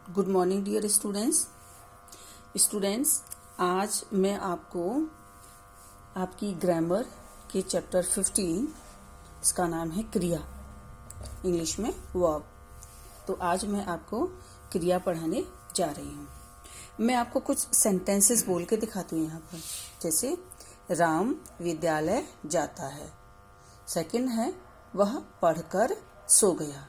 Good morning dear students. आज मैं आपको आपकी ग्रामर के चैप्टर 15, इसका नाम है क्रिया, इंग्लिश में वर्ब। तो आज मैं आपको क्रिया पढ़ाने जा रही हूँ। मैं आपको कुछ सेंटेंसेस बोल के दिखाती हूँ यहाँ पर। जैसे राम विद्यालय जाता है। सेकंड है वह पढ़कर सो गया।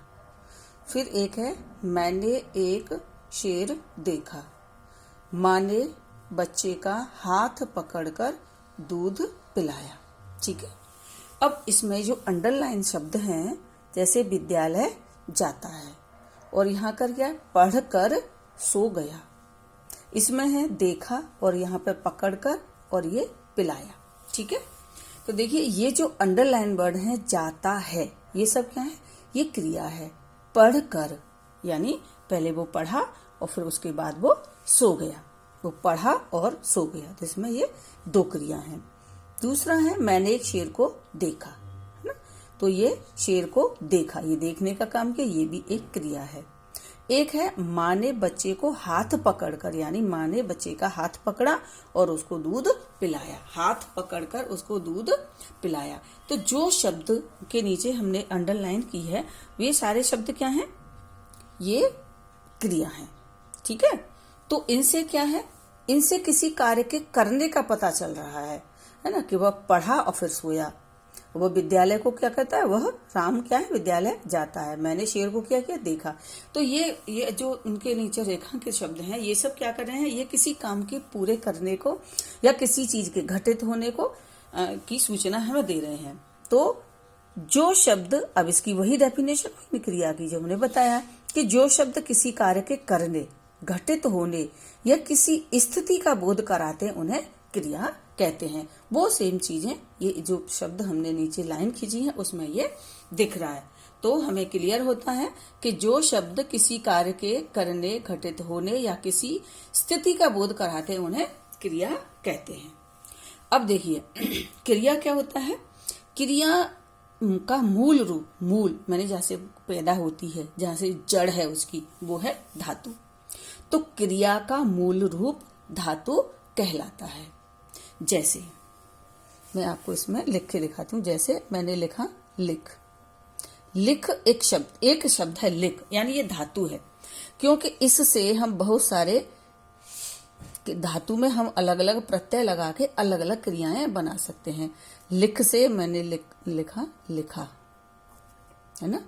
फिर एक है मैंने एक शेर देखा। माँ ने बच्चे का हाथ पकड़कर दूध पिलाया। ठीक है। अब इसमें जो अंडरलाइन शब्द हैं, जैसे विद्यालय जाता है और यहाँ कर क्या पढ़कर सो गया, इसमें है देखा और यहाँ पे पकड़कर और ये पिलाया। ठीक है। तो देखिए ये जो अंडरलाइन वर्ड है जाता है, ये सब क्या है, ये क्रिया है। पढ़कर यानी पहले वो पढ़ा और फिर उसके बाद वो सो गया। वो पढ़ा और सो गया, तो इसमें ये दो क्रिया हैं। दूसरा है मैंने एक शेर को देखा, है ना। तो ये शेर को देखा, ये देखने का काम किया, ये भी एक क्रिया है। एक है माँ ने बच्चे को हाथ पकड़कर, यानी माँ ने बच्चे का हाथ पकड़ा और उसको दूध पिलाया। हाथ पकड़कर उसको दूध पिलाया। तो जो शब्द के नीचे हमने अंडरलाइन की है, ये सारे शब्द क्या हैं, ये क्रिया है। ठीक है। तो इनसे क्या है, इनसे किसी कार्य के करने का पता चल रहा है ना, कि वह पढ़ा और फिर सोया। वह विद्यालय को क्या कहता है, वह राम क्या है विद्यालय जाता है। मैंने शेर को क्या किया, देखा। तो ये जो उनके नीचे रेखा के शब्द हैं, ये सब क्या कर रहे हैं, ये किसी काम के पूरे करने को या किसी चीज के घटित होने को की सूचना हमें दे रहे हैं। तो जो शब्द, अब इसकी वही डेफिनेशन हुई क्रिया की जो हमने बताया, कि जो शब्द किसी कार्य के करने, घटित होने या किसी स्थिति का बोध कराते हैं, उन्हें क्रिया कहते हैं। वो सेम चीजें, ये जो शब्द हमने नीचे लाइन खींची है उसमें ये दिख रहा है। तो हमें क्लियर होता है कि जो शब्द किसी कार्य के करने, घटित होने या किसी स्थिति का बोध कराते हैं, उन्हें क्रिया कहते हैं। अब देखिए क्रिया क्या होता है। क्रिया का मूल रूप, मूल मैंने जहाँ से पैदा होती है, जहाँ से जड़ है उसकी, वो है धातु। तो क्रिया का मूल रूप धातु कहलाता है। जैसे मैं आपको इसमें लिख के दिखाती हूँ। जैसे मैंने लिखा लिख। लिख एक शब्द है लिख, यानी ये धातु है, क्योंकि इससे हम बहुत सारे धातु में हम अलग अलग प्रत्यय लगा के अलग अलग क्रियाएं बना सकते हैं। लिख से मैंने लिखा लिखा, है ना,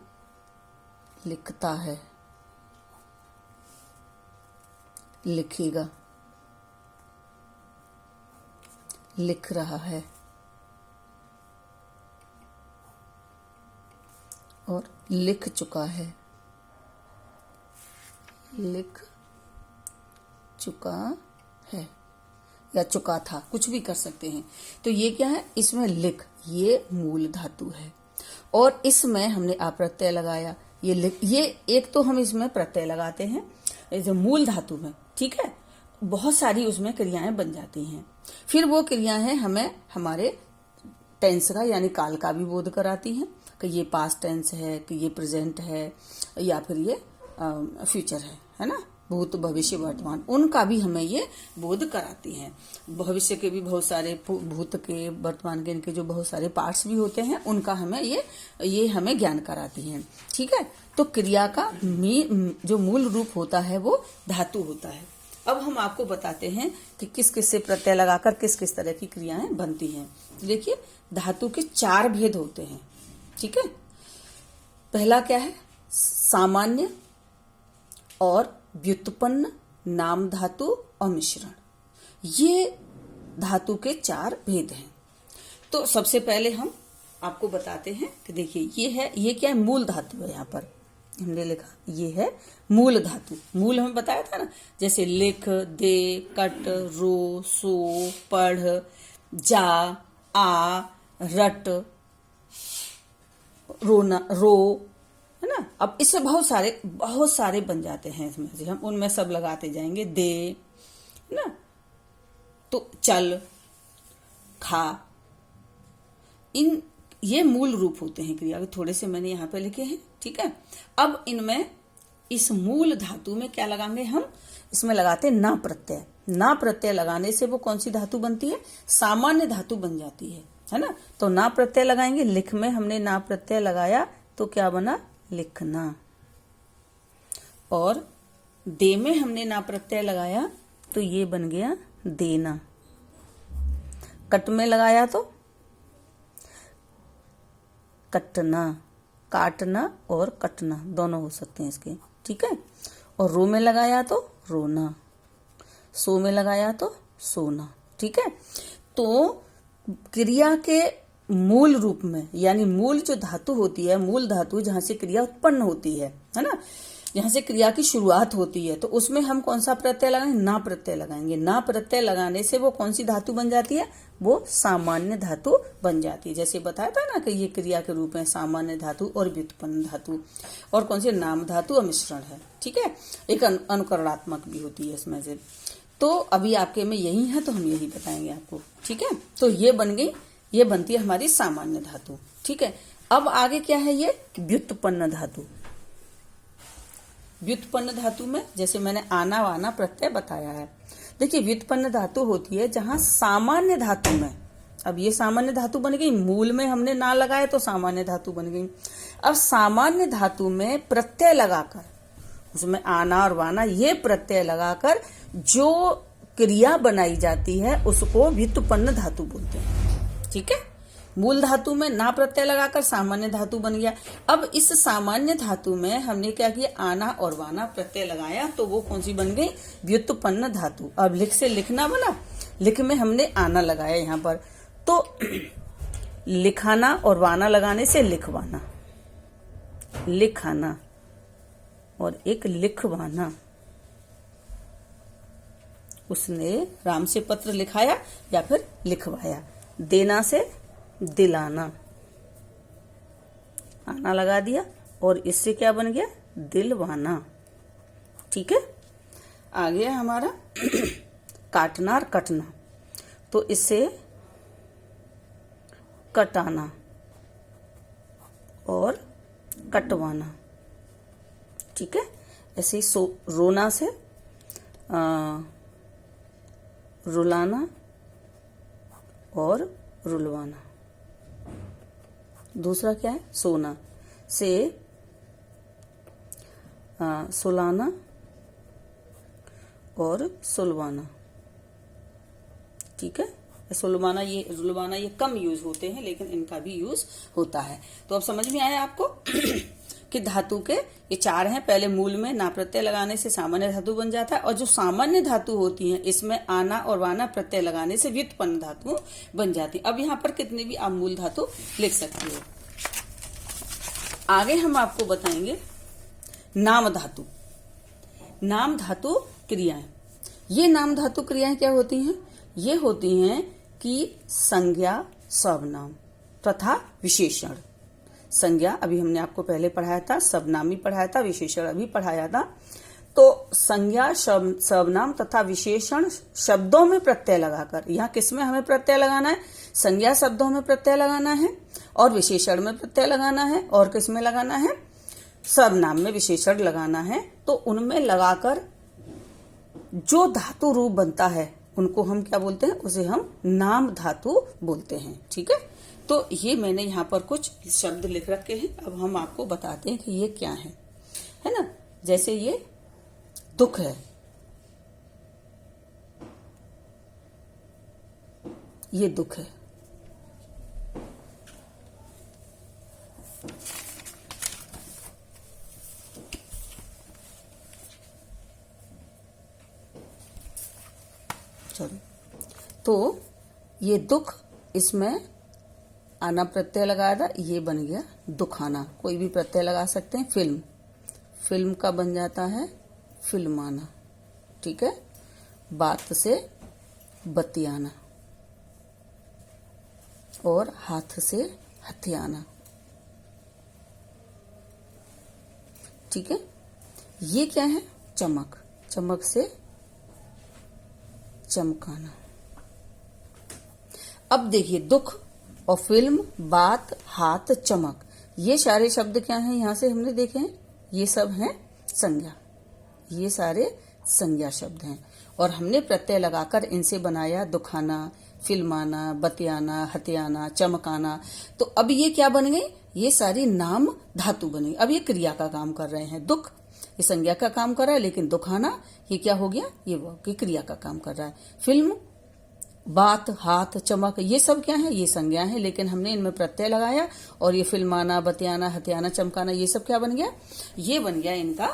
लिखता है, लिखेगा, लिख रहा है, और लिख चुका है, लिख चुका है या चुका था, कुछ भी कर सकते हैं। तो ये क्या है, इसमें लिख, ये मूल धातु है और इसमें हमने अप्रत्यय लगाया। ये लिख, ये एक तो हम इसमें प्रत्यय लगाते हैं जो मूल धातु में। ठीक है। बहुत सारी उसमें क्रियाएं बन जाती हैं। फिर वो क्रियाएं हमें हमारे टेंस का यानी काल का भी बोध कराती हैं, कि ये पास्ट टेंस है, कि ये प्रेजेंट है, या फिर ये फ्यूचर है ना, भूत भविष्य वर्तमान, उनका भी हमें ये बोध कराती हैं। भविष्य के भी बहुत सारे, भूत के, वर्तमान के, इनके जो बहुत सारे पार्ट्स भी होते हैं, उनका हमें ये हमें ज्ञान कराती हैं। ठीक है। तो क्रिया का जो मूल रूप होता है वो धातु होता है। अब हम आपको बताते हैं कि किस किस से प्रत्यय लगाकर किस किस तरह की क्रियाएं बनती हैं। देखिए धातु के 4 भेद होते हैं। ठीक है। पहला क्या है, सामान्य और व्युत्पन्न, नाम धातु और मिश्रण। ये धातु के 4 भेद हैं। तो सबसे पहले हम आपको बताते हैं कि देखिए ये क्या है, मूल धातु है। यहाँ पर हमने लिखा ये है मूल धातु। मूल हमें बताया था ना, जैसे लिख, दे, कट, रो, सो, पढ़, जा, आ, रट, रोना, रो, है ना। अब इससे बहुत सारे बन जाते हैं। इसमें से हम उनमें सब लगाते जाएंगे। दे, है ना, तो चल, खा, ये मूल रूप होते हैं क्रिया के। थोड़े से मैंने यहाँ पे लिखे हैं। ठीक है। अब इनमें इस मूल धातु में क्या लगाएंगे हम, इसमें लगाते हैं ना प्रत्यय। ना प्रत्यय लगाने से वो कौन सी धातु बनती है, सामान्य धातु बन जाती है ना। तो ना प्रत्यय लगाएंगे, लिख में हमने ना प्रत्यय लगाया तो क्या बना, लिखना। और दे में हमने ना प्रत्यय लगाया तो ये बन गया देना। कट में लगाया तो कटना, काटना और कटना दोनों हो सकते हैं इसके, ठीक है। और रो में लगाया तो रोना, सो में लगाया तो सोना, ठीक है। तो क्रिया के मूल रूप में, यानी मूल जो धातु होती है, मूल धातु जहां से क्रिया उत्पन्न होती है ना, जहां से क्रिया की शुरुआत होती है, तो उसमें हम कौन सा प्रत्यय लगाएंगे, ना प्रत्यय लगाएंगे। ना प्रत्यय लगाने से वो कौन सी धातु बन जाती है, वो सामान्य धातु बन जाती है। जैसे बताया था ना कि ये क्रिया के रूप में सामान्य धातु और व्युत्पन्न धातु, और कौन सी नाम धातु और मिश्रण है, ठीक है। एक अनुकरणात्मक भी होती है इसमें से। तो अभी आपके में यही है तो हम यही बताएंगे आपको, ठीक है। तो ये बन गई, ये बनती है हमारी सामान्य धातु, ठीक है। अब आगे क्या है, ये व्युत्पन्न धातु। व्युत्पन्न धातु में जैसे मैंने आना वाना प्रत्यय बताया है। देखिए व्युत्पन्न धातु होती है जहां सामान्य धातु में, अब ये सामान्य धातु बन गई, मूल में हमने ना लगाया तो सामान्य धातु बन गई। अब सामान्य धातु में प्रत्यय लगाकर, उसमें आना और वाना ये प्रत्यय लगाकर जो क्रिया बनाई जाती है उसको व्युत्पन्न धातु बोलते हैं, ठीक है। मूल धातु में ना प्रत्यय लगाकर सामान्य धातु बन गया। अब इस सामान्य धातु में हमने क्या किया, आना और वाना प्रत्यय लगाया तो वो कौन सी बन गई, व्युत्पन्न धातु। अब लिख से लिखना बना, लिख में हमने आना लगाया यहाँ पर, तो लिखाना और वाना लगाने से लिखवाना, लिखाना और एक लिखवाना। उसने राम से पत्र लिखाया या फिर लिखवाया। देना से दिलाना, आना लगा दिया और इससे क्या बन गया, दिलवाना, ठीक है। आगे हमारा काटना और कटना, तो इससे कटाना और कटवाना, ठीक है। ऐसे ही रोना से रुलाना और रुलवाना। दूसरा क्या है, सोना से सुलाना और सुलवाना, ठीक है। सुलवाना ये रुलवाना ये कम यूज होते हैं लेकिन इनका भी यूज होता है। तो अब समझ में आया आपको कि धातु के ये चार हैं। पहले मूल में ना प्रत्यय लगाने से सामान्य धातु बन जाता है, और जो सामान्य धातु होती है इसमें आना और वाना प्रत्यय लगाने से व्युत्पन्न धातु बन जाती है। अब यहाँ पर कितने भी आप मूल धातु लिख सकते हो। आगे हम आपको बताएंगे नाम धातु। नाम धातु क्रियाएं, ये नाम धातु क्रियाएं क्या होती हैं, ये होती हैं कि संज्ञा, सर्वनाम तथा विशेषण। संज्ञा अभी हमने आपको पहले पढ़ाया था, सर्वनाम पढ़ाया था, विशेषण अभी पढ़ाया था। तो संज्ञा, सर्वनाम तथा विशेषण शब्दों में प्रत्यय लगाकर, यहाँ किसमें हमें प्रत्यय लगाना है, संज्ञा शब्दों में प्रत्यय लगाना है और विशेषण में प्रत्यय लगाना है, और किसमें लगाना है, सर्वनाम में विशेषण लगाना है। तो उनमें लगाकर जो धातु रूप बनता है उनको हम क्या बोलते हैं, उसे हम नाम धातु बोलते हैं, ठीक है। तो ये मैंने यहाँ पर कुछ शब्द लिख रखे हैं, अब हम आपको बताते हैं कि ये क्या है ना। जैसे ये दुख है, ये दुख है। चलो, तो ये दुख, इसमें आना प्रत्यय लगाया था, ये बन गया दुखाना। कोई भी प्रत्यय लगा सकते हैं। फिल्म, फिल्म का बन जाता है फिल्माना, ठीक है। बात से बतियाना और हाथ से हथियाना, ठीक है। ये क्या है, चमक, चमक से चमकाना। अब देखिए दुख और फिल्म, बात, हाथ, चमक, ये सारे शब्द क्या हैं, यहां से हमने देखे हैं, ये सब हैं संज्ञा। ये सारे संज्ञा शब्द हैं और हमने प्रत्यय लगाकर इनसे बनाया दुखाना, फिल्माना, बतियाना, हथियाना, चमकाना। तो अब ये क्या बन गए? ये सारी नाम धातु बनी। अब ये क्रिया का काम कर रहे हैं। दुख ये संज्ञा का काम कर रहा है, लेकिन दुखाना ये क्या हो गया? ये वर्ब की क्रिया का काम कर रहा है। फिल्म, बात, हाथ, चमक ये सब क्या है? ये संज्ञा है, लेकिन हमने इनमें प्रत्यय लगाया और ये फिल्माना, बतियाना, हथियाना, चमकाना ये सब क्या बन गया? ये बन गया इनका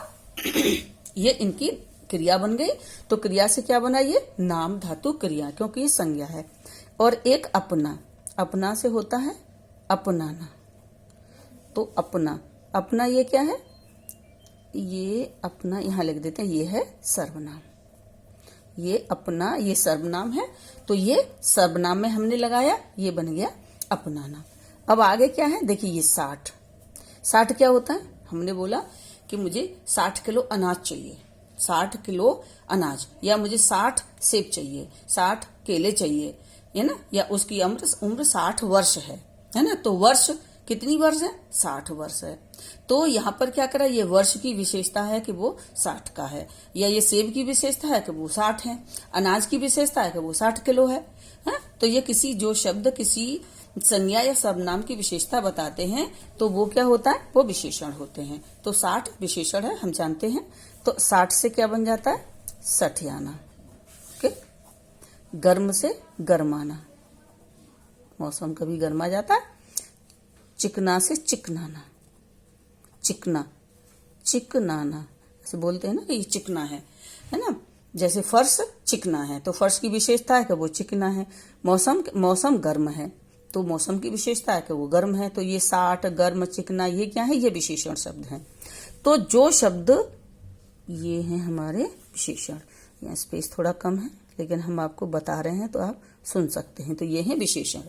ये इनकी क्रिया बन गई। तो क्रिया से क्या बना? ये नाम धातु क्रिया, क्योंकि ये संज्ञा है। और एक अपना, अपना से होता है अपनाना। तो अपना, अपना ये क्या है? ये अपना यहां लिख देते हैं, ये है सर्वनाम। ये अपना, ये सर्वनाम है, तो ये सर्वनाम में हमने लगाया, ये बन गया अपनाना। अब आगे क्या है? देखिए ये 60। 60 क्या होता है? हमने बोला कि मुझे 60 किलो अनाज चाहिए, 60 किलो अनाज, या मुझे 60 सेब चाहिए, 60 केले चाहिए, है ना, या उसकी उम्र 60 वर्ष है ना। तो वर्ष कितनी वर्ष है? 60 वर्ष है। तो यहाँ पर क्या करा? ये वर्ष की विशेषता है कि वो 60 का है, या ये सेब की विशेषता है कि वो 60 है, अनाज की विशेषता है कि वो 60 किलो है। तो ये किसी जो शब्द किसी संज्ञा या सर्वनाम की विशेषता बताते हैं तो वो क्या होता है? वो विशेषण होते हैं। तो 60 विशेषण है, हम जानते हैं। तो 60 से क्या बन जाता है? सठियाना। ओके। गर्म से गरमाना, मौसम कभी गर्मा जाता है। चिकना से चिकनाना, चिकना, चिकनाना ऐसे बोलते हैं ना कि ये चिकना है ना। जैसे फर्श चिकना है, तो फर्श की विशेषता है कि वो चिकना है। मौसम गर्म है, तो मौसम की विशेषता है कि वो गर्म है। तो ये 60, गर्म, चिकना ये क्या है? ये विशेषण शब्द हैं। तो जो शब्द ये हैं हमारे विशेषण। यहाँ स्पेस थोड़ा कम है, लेकिन हम आपको बता रहे हैं तो आप सुन सकते हैं। तो ये है विशेषण।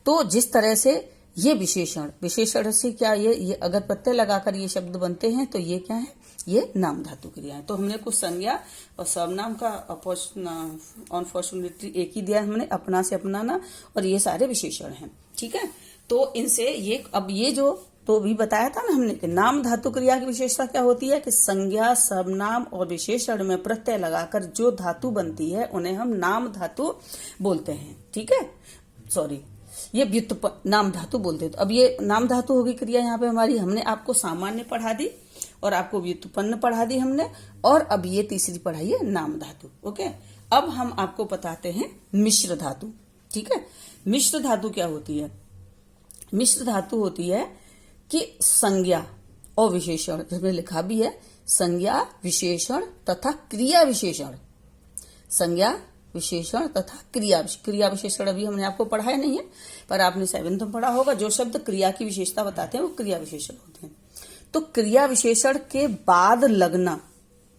तो जिस तरह से ये विशेषण से क्या ये अगर प्रत्यय लगाकर ये शब्द बनते हैं तो ये क्या है? ये नाम धातु क्रिया है। तो हमने कुछ संज्ञा और सर्वनाम का अनफॉर्चुनेटली एक ही दिया हमने, अपना से अपनाना, और ये सारे विशेषण हैं। ठीक है। तो इनसे ये अब ये जो तो भी बताया था ना हमने कि नाम धातु क्रिया की विशेषता क्या होती है कि संज्ञा, सर्वनाम और विशेषण में प्रत्यय लगाकर जो धातु बनती है उन्हें हम नाम धातु बोलते हैं। ठीक है, सॉरी, ये व्युत्पन्न नाम धातु बोलते हैं। तो अब ये नाम धातु होगी क्रिया यहाँ पे हमारी। हमने आपको सामान्य पढ़ा दी और आपको व्युत्पन्न पढ़ा दी हमने, और अब ये तीसरी पढ़ाई है नाम धातु। ओके। अब हम आपको बताते हैं मिश्र धातु। ठीक है। मिश्र धातु क्या होती है? मिश्र धातु होती है कि संज्ञा और विशेषण, जिसमें लिखा भी है संज्ञा, विशेषण तथा क्रिया विशेषण। संज्ञा, विशेषण तथा क्रिया विशेषण अभी हमने आपको पढ़ाया नहीं है, पर आपने 7th में पढ़ा होगा। जो शब्द क्रिया की विशेषता बताते हैं वो क्रिया विशेषण होते हैं। तो क्रिया विशेषण के बाद लगना,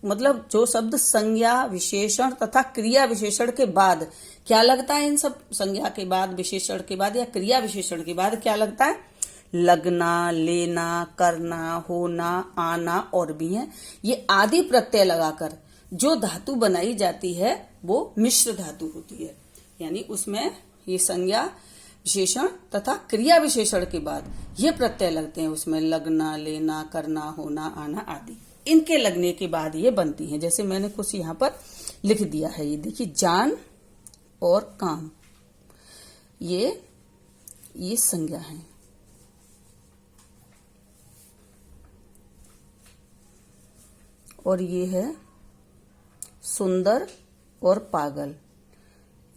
मतलब जो शब्द संज्ञा, विशेषण तथा क्रिया विशेषण के बाद क्या लगता है? इन सब संज्ञा के बाद, विशेषण के बाद या क्रिया विशेषण के बाद क्या लगता है? लगना, लेना, करना, होना, आना और भी है। ये आदि प्रत्यय लगाकर जो धातु बनाई जाती है वो मिश्र धातु होती है। यानी उसमें ये संज्ञा, विशेषण तथा क्रिया विशेषण के बाद ये प्रत्यय लगते हैं, उसमें लगना, लेना, करना, होना, आना आदि। इनके लगने के बाद ये बनती हैं। जैसे मैंने कुछ यहाँ पर लिख दिया है, ये देखिए, जान और काम, ये संज्ञा है। और ये है सुंदर और पागल,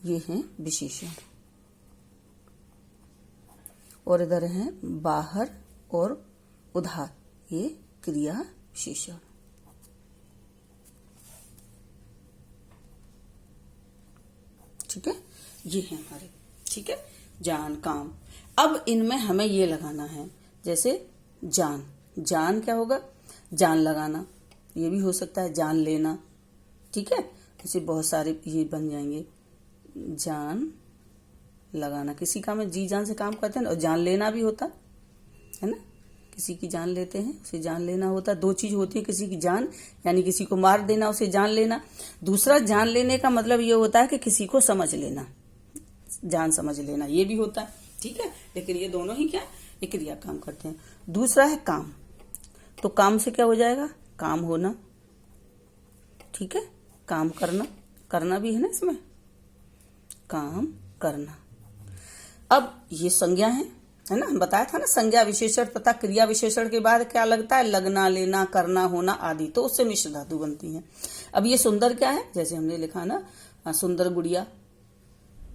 ये हैं विशेषण। और इधर है बाहर और उधार, ये क्रिया विशेषण। ठीक है, ये है हमारे। ठीक है, जान, काम। अब इनमें हमें ये लगाना है, जैसे जान, जान क्या होगा? जान लगाना, ये भी हो सकता है जान लेना। ठीक है, ऐसे बहुत सारे ये बन जाएंगे। जान लगाना, किसी का में जी जान से काम करते हैं और जान लेना भी होता है ना। किसी की जान लेते हैं, उसे जान लेना होता है। दो चीज होती है, किसी की जान यानी किसी को मार देना, उसे जान लेना। दूसरा जान लेने का मतलब ये होता है कि किसी को समझ लेना, जान समझ लेना, ये भी होता है। ठीक है, लेकिन ये दोनों ही क्या, ये क्रिया काम करते हैं। दूसरा है काम, तो काम से क्या हो जाएगा? काम होना, ठीक है, काम करना, करना भी है ना इसमें, काम करना। अब ये संज्ञा है ना, हम बताया था ना, संज्ञा विशेषण तथा क्रिया विशेषण के बाद क्या लगता है, लगना, लेना, करना, होना आदि, तो उससे मिश्र धातु बनती है। अब ये सुंदर क्या है, जैसे हमने लिखा ना, सुंदर गुड़िया,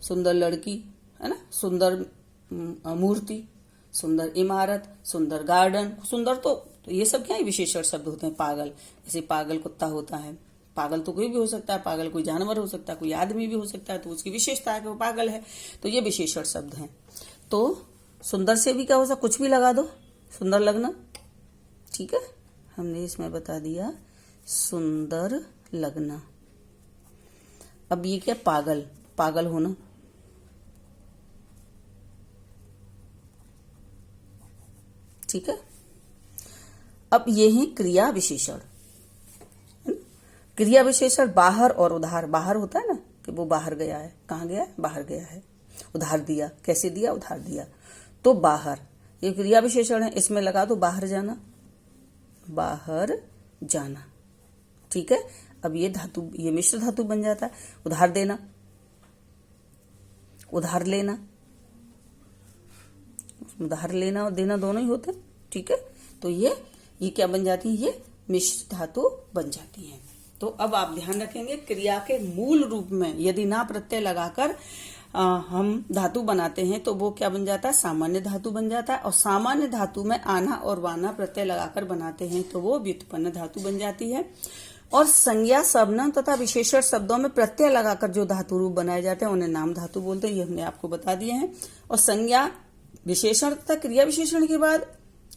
सुंदर लड़की, है ना, सुंदर मूर्ति, सुंदर इमारत, सुंदर गार्डन, सुंदर तो ये सब क्या है, विशेषण शब्द होते हैं। पागल, जैसे पागल कुत्ता होता है, पागल तो कोई भी हो सकता है, पागल कोई जानवर हो सकता है, कोई आदमी भी हो सकता है, तो उसकी विशेषता है कि वो पागल है, तो ये विशेषण शब्द हैं। तो सुंदर से भी क्या हो सकता, कुछ भी लगा दो, सुंदर लगना, ठीक है, हमने इसमें बता दिया सुंदर लगना। अब ये क्या, पागल, पागल होना, ठीक है। अब ये है क्रिया विशेषण। क्रिया विशेषण बाहर और उधार, बाहर होता है ना कि वो बाहर गया है, कहाँ गया है, बाहर गया है, उधार दिया, कैसे दिया, उधार दिया, तो बाहर, ये क्रिया विशेषण है, इसमें लगा दो बाहर जाना, बाहर जाना, ठीक है। अब ये धातु, ये मिश्र धातु बन जाता है। उधार देना, उधार लेना, उधार लेना और देना दोनों ही होते हैं, ठीक है। तो ये क्या बन जाती है, ये मिश्र धातु बन जाती है। तो अब आप ध्यान रखेंगे, क्रिया के मूल रूप में यदि ना प्रत्यय लगाकर हम धातु बनाते हैं तो वो क्या बन जाता है, सामान्य धातु बन जाता है। और सामान्य धातु में आना और वाना प्रत्यय लगाकर बनाते हैं तो वो व्युत्पन्न धातु बन जाती है। और संज्ञा, सर्वनाम तथा विशेषण शब्दों में प्रत्यय लगाकर जो धातु रूप बनाए जाते हैं उन्हें नाम धातु बोलते हैं, ये हमने आपको बता दिए हैं। और संज्ञा विशेषण तथा क्रिया विशेषण के बाद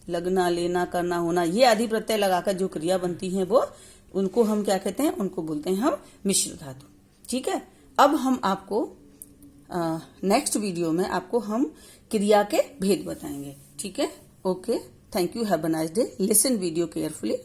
लगना, लेना, करना, होना, ये आदि प्रत्यय लगाकर जो क्रिया बनती है वो, उनको हम क्या कहते हैं, उनको बोलते हैं हम मिश्र धातु, ठीक है। अब हम आपको नेक्स्ट वीडियो में आपको हम क्रिया के भेद बताएंगे, ठीक है। Okay, thank you, have a nice day, listen video carefully.